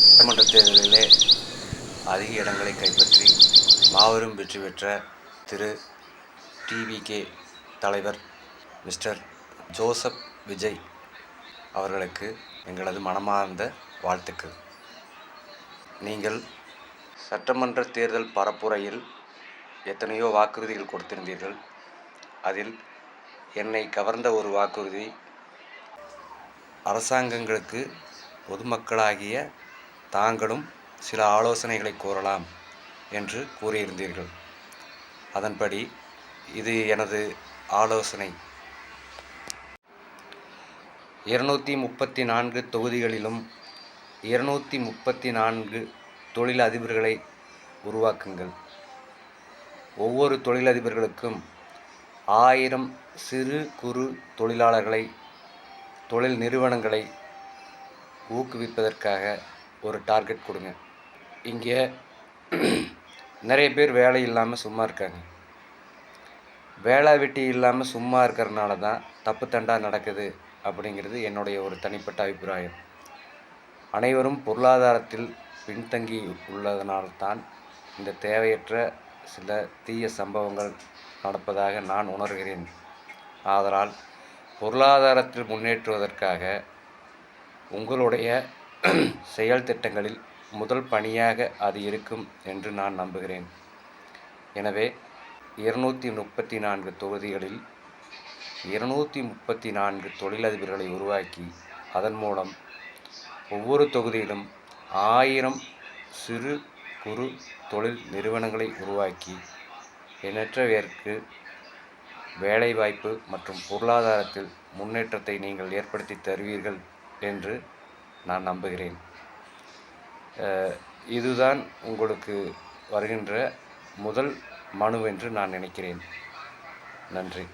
சட்டமன்ற தேர்தலிலே அதிக இடங்களை கைப்பற்றி மாபெரும் வெற்றி பெற்ற திரு டிவிகே தலைவர் மிஸ்டர் ஜோசப் விஜய் அவர்களுக்கு எங்களது மனமார்ந்த வாழ்த்துக்கள். நீங்கள் சட்டமன்ற தேர்தல் பரப்புரையில் எத்தனையோ வாக்குறுதிகள் கொடுத்திருந்தீர்கள். அதில் என்னை கவர்ந்த ஒரு வாக்குறுதி, அரசாங்கங்களுக்கு பொதுமக்களாகிய தாங்களும் சில ஆலோசனைகளை கூறலாம் என்று கூறியிருந்தீர்கள். அதன்படி இது எனது ஆலோசனை. 234 தொகுதிகளிலும் 234 தொழிலதிபர்களை உருவாக்குங்கள். ஒவ்வொரு தொழிலதிபர்களுக்கும் 1000 சிறு குறு தொழிலாளர்களை, தொழில் நிறுவனங்களை ஊக்குவிப்பதற்காக ஒரு டார்கெட் கொடுங்க. இங்கே நிறைய பேர் வேலை இல்லாமல் சும்மா இருக்காங்க. வேலை வெட்டி இல்லாமல் சும்மா இருக்கிறதுனால தான் தப்பு தண்டா நடக்குது அப்படிங்கிறது என்னுடைய ஒரு தனிப்பட்ட அபிப்பிராயம். அனைவரும் பொருளாதாரத்தில் பின்தங்கி உள்ளதனால்தான் இந்த தேவையற்ற சில தீய சம்பவங்கள் நடப்பதாக நான் உணர்கிறேன். ஆதலால் பொருளாதாரத்தில் முன்னேற்றுவதற்காக உங்களுடைய செயல் திட்டங்களில் முதல் பணியாக அது இருக்கும் என்று நான் நம்புகிறேன். எனவே 234 தொகுதிகளில் 234 தொழிலதிபர்களை உருவாக்கி, அதன் மூலம் ஒவ்வொரு தொகுதியிலும் 1000 சிறு குறு தொழில் நிறுவனங்களை உருவாக்கி எண்ணற்றவருக்கு வேலைவாய்ப்பு மற்றும் பொருளாதாரத்தில் முன்னேற்றத்தை நீங்கள் ஏற்படுத்தி தருவீர்கள் என்று நான் நம்புகிறேன். இதுதான் உங்களுக்கு வருகின்ற முதல் மனுவென்று நான் நினைக்கிறேன். நன்றி.